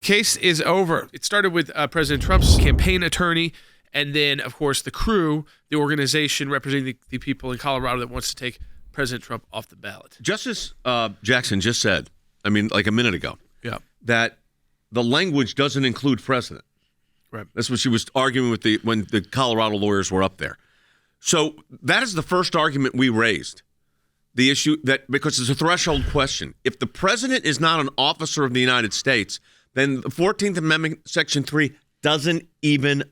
Case is over. It started with President Trump's campaign attorney, and then, of course, the crew, the organization representing the people in Colorado that wants to take President Trump off the ballot. Justice Jackson just said, like a minute ago, that the language doesn't include president. Right. That's what she was arguing with when the Colorado lawyers were up there. So that is the first argument we raised. The issue that, because it's a threshold question, if the president is not an officer of the United States, then the 14th Amendment, Section 3, doesn't even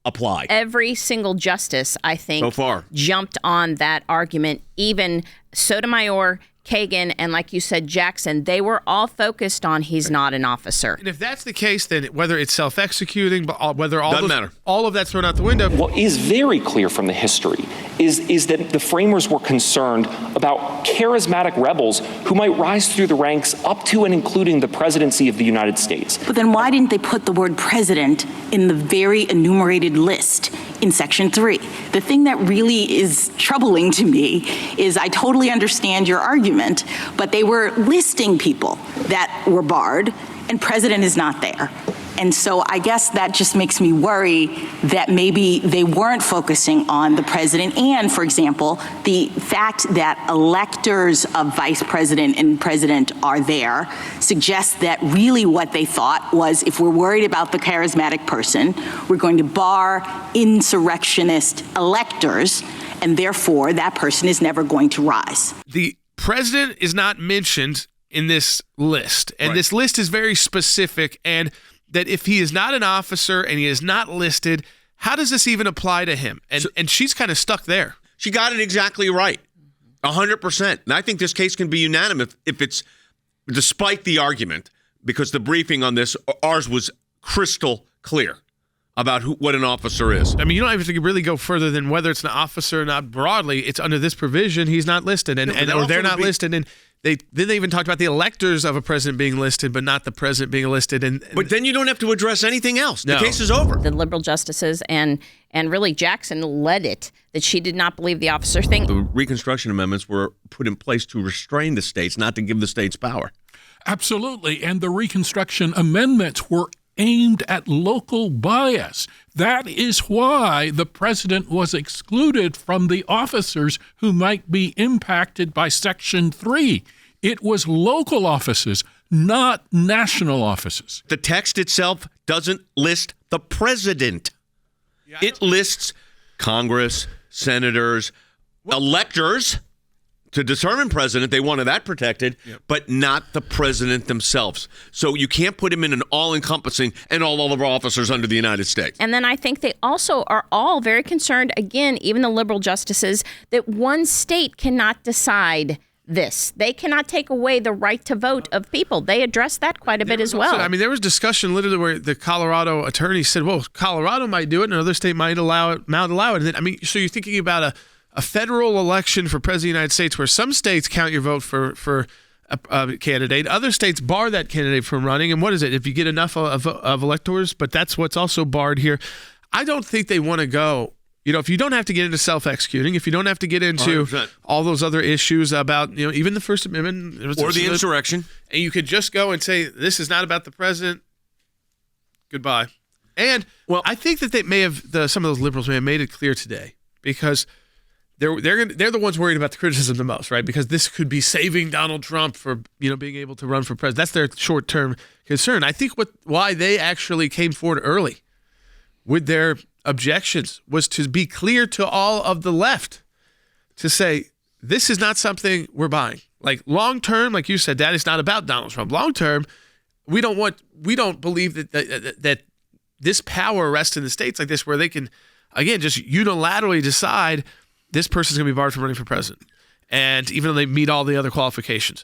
apply. Every single justice, I think, so far jumped on that argument. Even Sotomayor, Kagan, and like you said, Jackson, they were all focused on he's not an officer. And if that's the case, then whether it's self-executing, but whether all of that's thrown out the window. What is very clear from the history is that the framers were concerned about charismatic rebels who might rise through the ranks up to and including the presidency of the United States. But then why didn't they put the word president in the very enumerated list in Section 3? The thing that really is troubling to me is I totally understand your argument, but they were listing people that were barred, and president is not there. And so I guess that just makes me worry that maybe they weren't focusing on the president. And, for example, the fact that electors of vice president and president are there suggests that really what they thought was, if we're worried about the charismatic person, we're going to bar insurrectionist electors, and therefore that person is never going to rise. The president is not mentioned in this list, and this list is very specific, and that if he is not an officer and he is not listed, how does this even apply to him? And she's kind of stuck there. She got it exactly right, 100%. And I think this case can be unanimous if it's, despite the argument, because the briefing on this, ours was crystal clear about what an officer is. I mean, you don't have to really go further than whether it's an officer or not broadly. It's under this provision, he's not listed, or they're not listed. And they even talked about the electors of a president being listed, but not the president being listed. But then you don't have to address anything else. The case is over. The liberal justices and really Jackson led it, that she did not believe the officer thing. The Reconstruction Amendments were put in place to restrain the states, not to give the states power. Absolutely. And the Reconstruction Amendments were aimed at local bias. That is why the president was excluded from the officers who might be impacted by Section 3. It was local offices, not national offices. The text itself doesn't list the president. It lists Congress, senators, electors. To determine president, they wanted that protected, but not the president themselves. So you can't put him in an all-encompassing and all of our officers under the United States. And then I think they also are all very concerned, again, even the liberal justices, that one state cannot decide this. They cannot take away the right to vote of people. They address that quite a bit as well. Also, there was discussion literally where the Colorado attorney said, well, Colorado might do it and another state might allow it. And then, so you're thinking about a federal election for president of the United States where some states count your vote for a candidate. Other states bar that candidate from running. And what is it? If you get enough of electors, but that's what's also barred here. I don't think they want to go, if you don't have to get into self-executing, if you don't have to get into 100%. All those other issues about, even the First Amendment. Or the insurrection. And you could just go and say, this is not about the president. Goodbye. And I think that they may have, some of those liberals may have made it clear today, because they're the ones worried about the criticism the most, right? Because this could be saving Donald Trump for being able to run for president. That's their short-term concern. I think why they actually came forward early with their objections was to be clear to all of the left, to say this is not something we're buying. Like long-term, like you said, that is not about Donald Trump. Long-term, we don't believe that this power rests in the states like this, where they can again just unilaterally decide this person's going to be barred from running for president, and even though they meet all the other qualifications.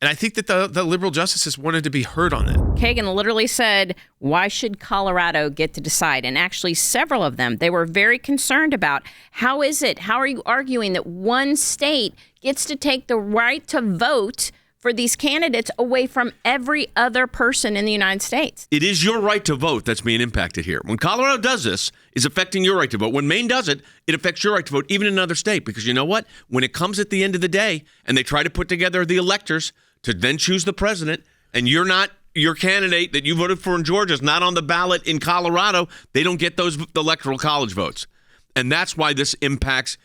And I think that the liberal justices wanted to be heard on that. Kagan literally said, why should Colorado get to decide? And actually, several of them, they were very concerned about, how are you arguing that one state gets to take the right to vote for these candidates away from every other person in the United States? It is your right to vote that's being impacted here. When Colorado does this, it's affecting your right to vote. When Maine does it, it affects your right to vote, even in another state. Because you know what? When it comes at the end of the day and they try to put together the electors to then choose the president, and you're not your candidate that you voted for in Georgia is not on the ballot in Colorado, they don't get those electoral college votes. And that's why this impacts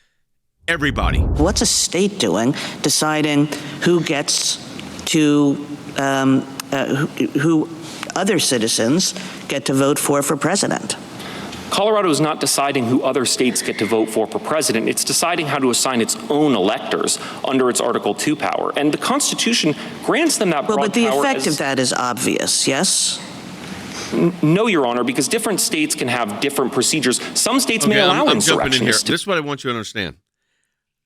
everybody. What's a state doing deciding who gets to, who other citizens get to vote for president? Colorado is not deciding who other states get to vote for president. It's deciding how to assign its own electors under its Article 2 power. And the Constitution grants them that broad power. But the effect of that is obvious, yes? No, Your Honor, because different states can have different procedures. Some states may allow I'm jumping in here. insurrectionists. This is what I want you to understand.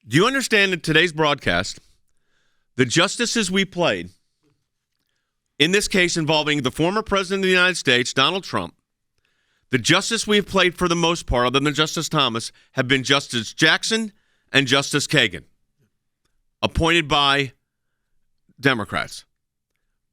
Do you understand in today's broadcast, the justices we played, in this case involving the former president of the United States, Donald Trump, the justice we have played for the most part, other than Justice Thomas, have been Justice Jackson and Justice Kagan, appointed by Democrats.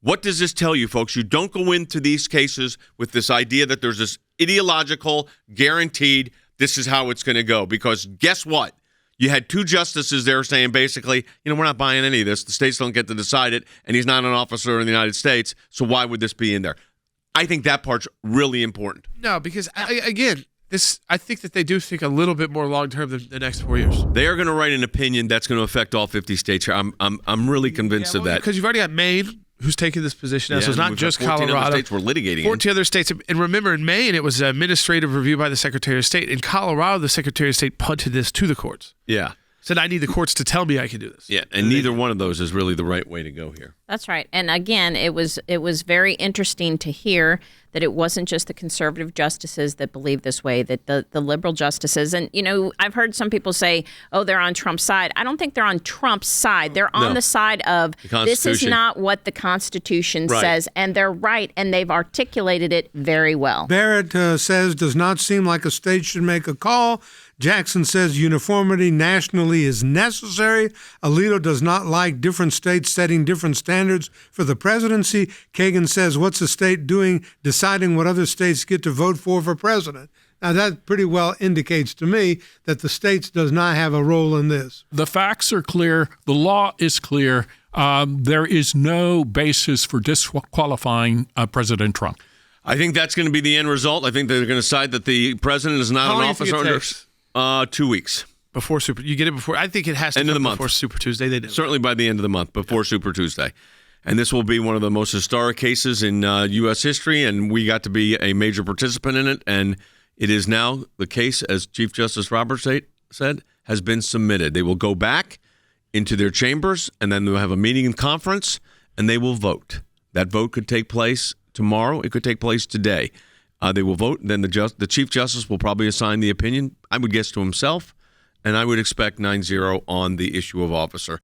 What does this tell you, folks? You don't go into these cases with this idea that there's this ideological, guaranteed, this is how it's going to go. Because guess what? You had two justices there saying basically, we're not buying any of this. The states don't get to decide it, and he's not an officer in the United States, so why would this be in there? I think that part's really important. No, because I think that they do think a little bit more long term than the next 4 years. They are going to write an opinion that's going to affect all 50 states here. I'm really convinced of that. Because you've already got Maine, who's taking this position now, so it's not just 14 Colorado. Other states we're litigating 14 other states. And remember, in Maine, it was an administrative review by the Secretary of State. In Colorado, the Secretary of State punted this to the courts. Yeah. Said, I need the courts to tell me I can do this. Yeah, and neither one of those is really the right way to go here. That's right. And again, it was very interesting to hear that it wasn't just the conservative justices that believe this way, that the liberal justices. And, I've heard some people say, oh, they're on Trump's side. I don't think they're on Trump's side. They're on the side of this is not what the Constitution says. And they're right. And they've articulated it very well. Barrett says, does not seem like a state should make a call. Jackson says uniformity nationally is necessary. Alito does not like different states setting different standards for the presidency. Kagan says, what's the state doing deciding what other states get to vote for president? Now, that pretty well indicates to me that the states does not have a role in this. The facts are clear. The law is clear. There is no basis for disqualifying President Trump. I think that's going to be the end result. I think they're going to decide that the president is not an officer under 2 weeks. Before Super, you get it before. I think it has to end of the month. Before Super Tuesday. They did. Certainly by the end of the month, before Super Tuesday. And this will be one of the most historic cases in U.S. history, and we got to be a major participant in it. And it is now the case, as Chief Justice Roberts said, has been submitted. They will go back into their chambers, and then they'll have a meeting and conference, and they will vote. That vote could take place tomorrow. It could take place today. They will vote, and then the Chief Justice will probably assign the opinion, I would guess, to himself, and I would expect 9-0 on the issue of officer.